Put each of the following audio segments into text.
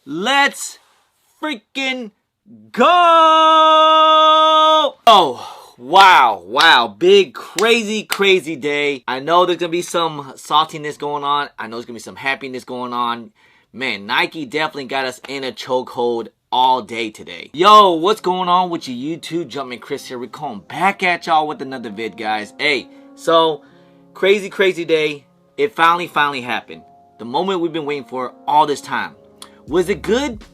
Let's freaking go! Oh, wow. Big, crazy day. I know there's going to be some saltiness going on. I know there's going to be some happiness going on. Man, Nike definitely got us in a chokehold all day today. Yo, what's going on with you YouTube? Jumpman Chris here. We're coming back at y'all with another vid, guys. Hey, so crazy day. It finally happened. The moment we've been waiting for all this time. Was it good?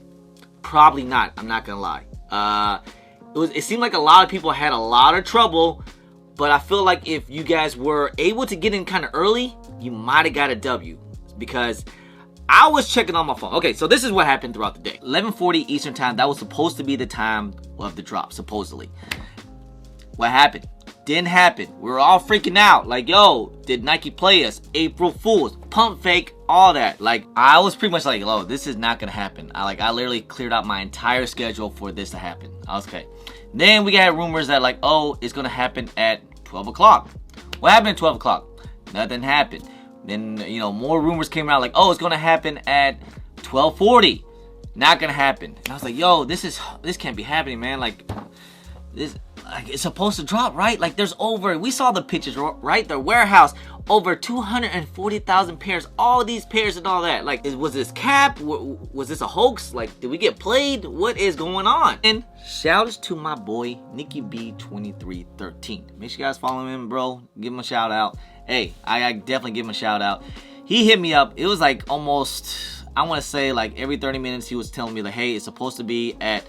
Probably not. I'm not gonna lie. It seemed like a lot of people had a lot of trouble, but I feel like if you guys were able to get in kind of early, you might have got a W, because I was checking on my phone. Okay, so this is what happened throughout the day. 11:40 Eastern time. That was supposed to be the time of the drop, supposedly. What happened? Didn't happen. We were all freaking out. Like, yo, did Nike play us? April Fools, pump fake, all that. Like, I was pretty much like, oh, this is not gonna happen. I literally cleared out my entire schedule for this to happen. I was okay. Then we got rumors that like, oh, it's gonna happen at 12 o'clock. What happened at 12 o'clock? Nothing happened. Then, you know, more rumors came out like, oh, it's gonna happen at 12:40. Not gonna happen. And I was like, yo, this can't be happening, man. Like, this. Like, it's supposed to drop, right? Like, we saw the pictures, right? The warehouse, over 240,000 pairs, all these pairs and all that. Like, was this cap? Was this a hoax? Like, did we get played? What is going on? And shoutouts to my boy, Nicky B2313. Make sure you guys follow him, bro. Give him a shout out. Hey, I definitely give him a shout out. He hit me up. It was like almost, I want to say like every 30 minutes he was telling me like, hey, it's supposed to be at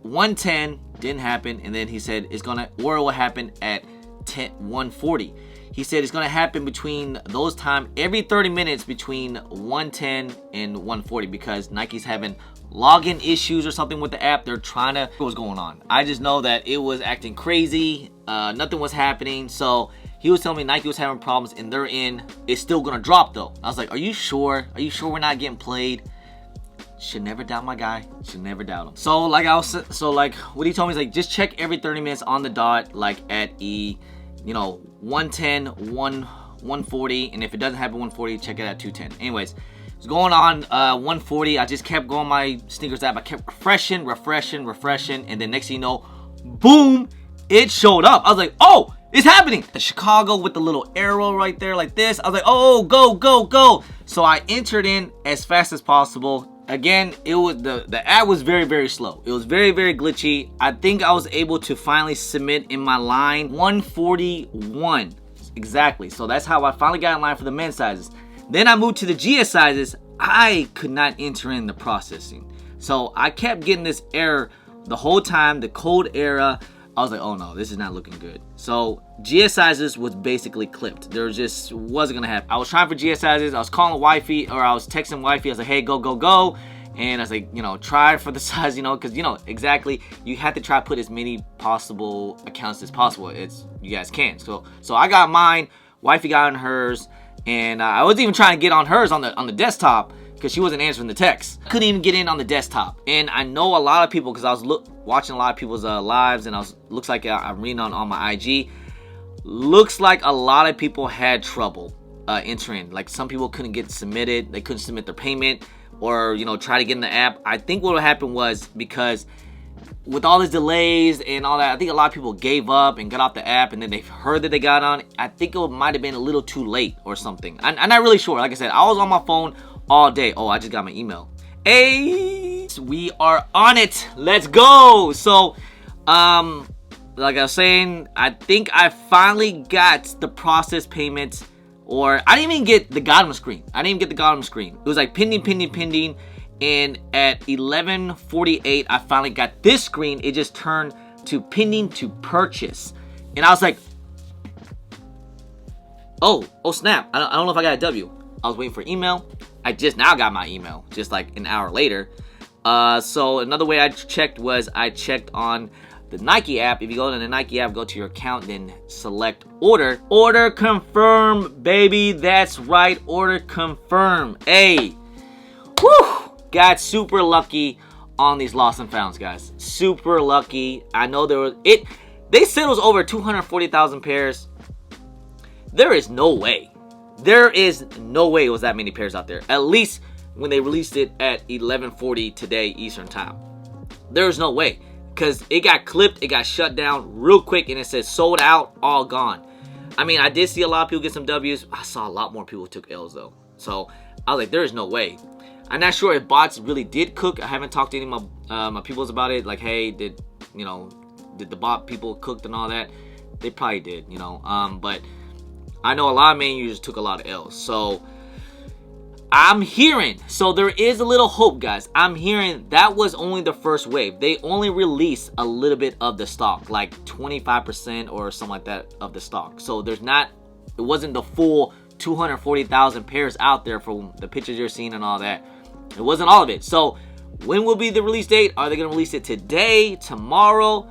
110. Didn't happen. And then he said it will happen at 140. He said it's gonna happen between those time every 30 minutes between 110 and 140, because Nike's having login issues or something with the app. They're trying to, what was going on? I just know that it was acting crazy. Nothing was happening. So he was telling me Nike was having problems and they're in. It's still gonna drop though. I was like, are you sure? Are you sure we're not getting played? Should never doubt my guy. Should never doubt him. So what he told me is like, just check every 30 minutes on the dot, like at 110, 140, and if it doesn't happen 140, check it at 210. Anyways, it's going on 140. I just kept going my Snkr app. I kept refreshing, and then next thing you know, boom, it showed up. I was like, oh, it's happening. The Chicago with the little arrow right there like this. I was like, oh, go. So I entered in as fast as possible. Again, it was the app was very slow. It was very glitchy. I think I was able to finally submit in my line 141 exactly. So that's how I finally got in line for the men's sizes. Then I moved to the GS sizes. I could not enter in the processing, so I kept getting this error the whole time, the code error. I was like, oh no, this is not looking good. So GS sizes was basically clipped. There just wasn't gonna happen. I was trying for GS sizes. I was calling wifey, or I was texting wifey. I was like, hey, go. And I was like, try for the size, because exactly, you have to try to put as many possible accounts as possible. You guys can. So I got mine. Wifey got on hers, and I wasn't even trying to get on hers on the desktop, because she wasn't answering the text. Couldn't even get in on the desktop. And I know a lot of people, because I was watching a lot of people's lives, and looks like I'm reading on my IG. Looks like a lot of people had trouble entering. Like, some people couldn't get submitted. They couldn't submit their payment, or try to get in the app. I think what happened was, because with all these delays and all that, I think a lot of people gave up and got off the app, and then they heard that they got on. I think it might have been a little too late or something. I'm not really sure. Like I said, I was on my phone all day. Oh, I just got my email. Hey, we are on it. Let's go. So, like I was saying, I think I finally got the process payment, or I didn't even get the got 'em screen. It was like pending, and at 11:48, I finally got this screen. It just turned to pending to purchase, and I was like, oh snap! I don't know if I got a W. I was waiting for email. I just now got my email, just like an hour later. So another way I checked was I checked on the Nike app. If you go to the Nike app, go to your account, then select order. Order confirm, baby. That's right, order confirm. Hey, whew, got super lucky on these lost and founds, guys. Super lucky. I know they said it was over 240,000 pairs. There is no way. There is no way it was that many pairs out there. At least when they released it at 11:40 today Eastern time. There's no way, because it got clipped, it got shut down real quick, and it says sold out, all gone. I mean, I did see a lot of people get some W's. I saw a lot more people took L's though. So I was like, there is no way. I'm not sure if bots really did cook. I haven't talked to any of my peoples about it. Like, hey, did the bot people cooked and all that? They probably did, but I know a lot of main users took a lot of L's. So I'm hearing, so there is a little hope, guys. I'm hearing that was only the first wave. They only released a little bit of the stock, like 25% or something like that of the stock. So it wasn't the full 240,000 pairs out there from the pictures you're seeing and all that. It wasn't all of it. So when will be the release date? Are they going to release it today, tomorrow?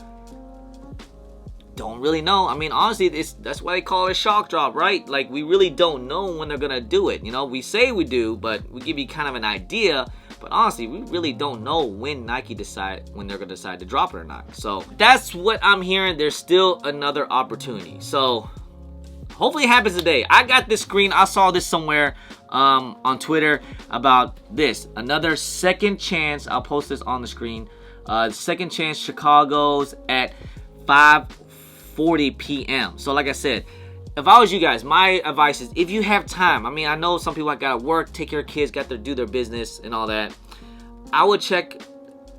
Don't really know. I mean, honestly, that's why they call it a shock drop, right? Like, we really don't know when they're going to do it. We say we do, but we give you kind of an idea. But honestly, we really don't know when Nike when they're going to decide to drop it or not. So that's what I'm hearing. There's still another opportunity. So hopefully it happens today. I got this screen. I saw this somewhere on Twitter about this. Another second chance. I'll post this on the screen. Second chance Chicago's at 5:40 p.m. So like I said, if I was you guys, my advice is, if you have time, I mean, I know some people got to work, take care of kids, got to do their business and all that. I would check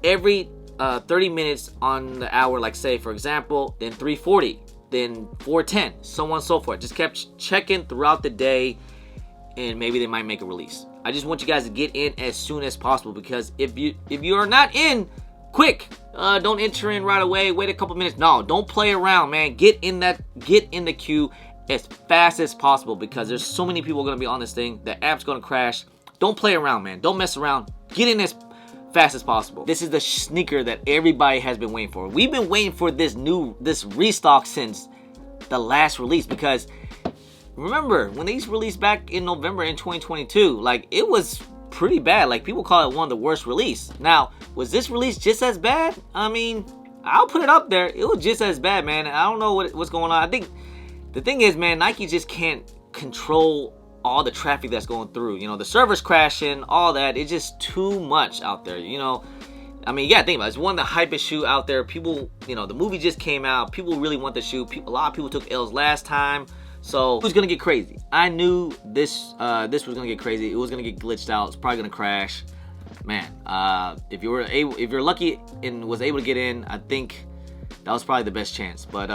every 30 minutes on the hour, like say, for example, then 3:40, then 4:10, so on and so forth. Just kept checking throughout the day, and maybe they might make a release. I just want you guys to get in as soon as possible, because if you are not in, quick, don't enter in right away, wait a couple minutes. No, don't play around, man. Get in the queue as fast as possible, because there's so many people going to be on this thing. The app's going to crash. Don't play around, man. Don't mess around. Get in as fast as possible. This is the sneaker that everybody has been waiting for. We've been waiting for this restock since the last release, because remember when these released back in November in 2022, like, it was pretty bad. Like, people call it one of the worst release. Now, was this release just as bad? I mean, I'll put it up there. It was just as bad, man. I don't know what's going on. I think the thing is, man, Nike just can't control all the traffic that's going through. The server's crashing, all that. It's just too much out there. I mean, you gotta think about it. It's one of the hypest shoe out there. People, the movie just came out. People really want the shoe. A lot of people took L's last time. So it was gonna get crazy. I knew this was gonna get crazy. It was gonna get glitched out. It's probably gonna crash. Man, if you're lucky and was able to get in, I think that was probably the best chance. But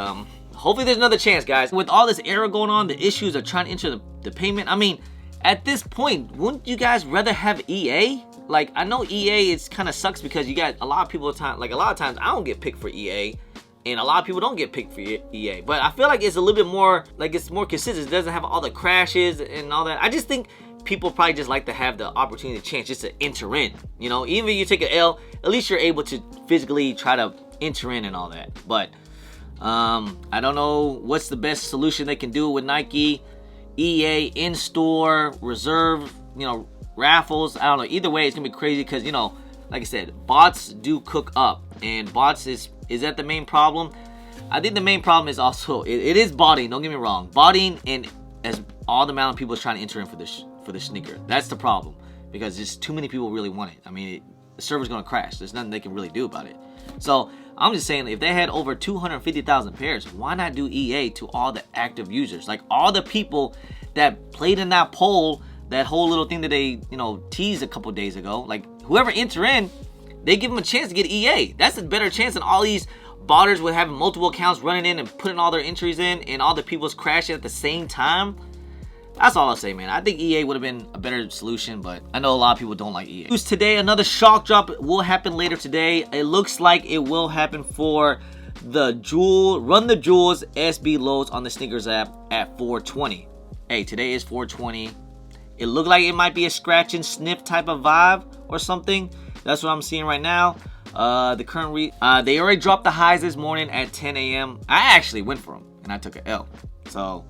hopefully there's another chance, guys. With all this error going on, the issues of trying to enter the payment. I mean, at this point, wouldn't you guys rather have EA? Like, I know EA, it's kind of sucks because you got a lot of people like a lot of times I don't get picked for EA. And a lot of people don't get picked for EA. But I feel like it's a little bit more, like, it's more consistent. It doesn't have all the crashes and all that. I just think people probably just like to have the opportunity, chance just to enter in. Even if you take an L, at least you're able to physically try to enter in and all that. But I don't know what's the best solution they can do with Nike, EA, in-store, reserve, raffles. I don't know. Either way, it's going to be crazy because, like I said, bots do cook up. And bots is that the main problem? I think the main problem is also, it is botting, don't get me wrong. Botting, and as all the amount of people is trying to enter in for this sneaker. That's the problem. Because just too many people really want it. I mean, the server's going to crash. There's nothing they can really do about it. So, I'm just saying, if they had over 250,000 pairs, why not do EA to all the active users? Like, all the people that played in that poll, that whole little thing that they, teased a couple days ago. Like, whoever enter in, they give them a chance to get EA. That's a better chance than all these botters with having multiple accounts running in and putting all their entries in, and all the people's crashing at the same time. That's all I'll say, man. I think EA would have been a better solution, but I know a lot of people don't like EA. News today, another shock drop will happen later today. It looks like it will happen for the Run the Jewels SB loads on the Snkr app at 420. Hey, today is 420. It looked like it might be a scratch and sniff type of vibe or something. That's what I'm seeing right now. The current they already dropped the highs this morning at 10 a.m. I actually went for them and I took an L. So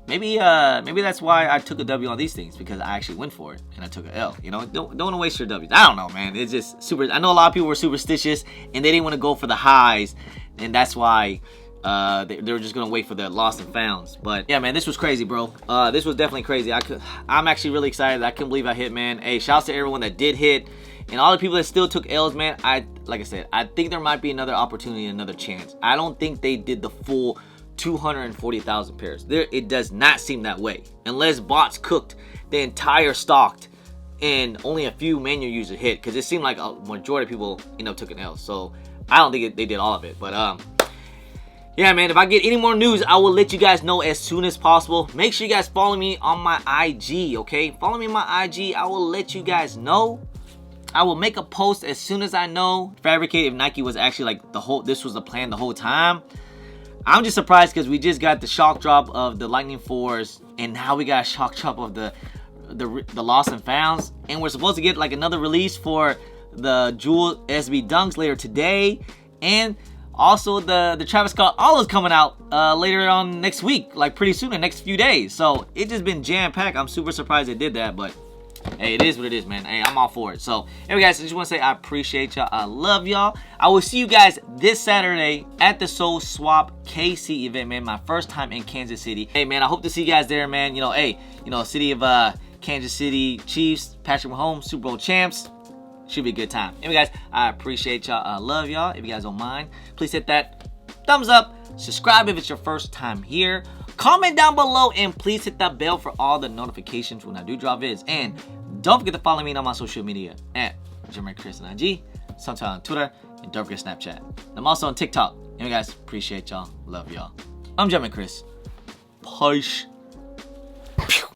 maybe that's why I took a W on these things, because I actually went for it and I took an L. Don't want to waste your W's. I don't know, man. It's just super. I know a lot of people were superstitious and they didn't want to go for the highs, and that's why They were just gonna wait for the lost and founds. But yeah, man, this was crazy, bro. This was definitely crazy. I'm actually really excited. I couldn't believe I hit, man. Hey, shouts to everyone that did hit, and all the people that still took L's, man. Like I said, I think there might be another opportunity, another chance. I don't think they did the full 240,000 pairs. It does not seem that way, unless bots cooked the entire stocked and only a few manual users hit, because it seemed like a majority of people, took an L. So I don't think they did all of it. But yeah, man, if I get any more news, I will let you guys know as soon as possible. Make sure you guys follow me on my IG, okay? Follow me on my IG. I will let you guys know. I will make a post as soon as I know. Fabricate if Nike was actually like this was the plan the whole time. I'm just surprised because we just got the shock drop of the Lightning 4s, and now we got a shock drop of the lost and founds, and we're supposed to get like another release for the Jewel SB Dunks later today, and also the Travis Scott Olives coming out later on next week, like pretty soon, the next few days. So it just been jam-packed. I'm super surprised they did that, but hey, it is what it is, man. Hey, I'm all for it. So anyway, guys, I just want to say I appreciate y'all. I love y'all. I will see you guys this Saturday at the Soul Swap KC event, man. My first time in Kansas City. Hey, man, I hope to see you guys there, man. City of Kansas City Chiefs, Patrick Mahomes, Super Bowl champs. Should be a good time. Anyway, guys, I appreciate y'all. I love y'all. If you guys don't mind, please hit that thumbs up. Subscribe if it's your first time here. Comment down below, and please hit that bell for all the notifications when I do drop vids. And don't forget to follow me on my social media at Jermaine Chris on IG, sometime on Twitter, and don't forget Snapchat. I'm also on TikTok. Anyway, guys, appreciate y'all. Love y'all. I'm Jermaine Chris. Peace.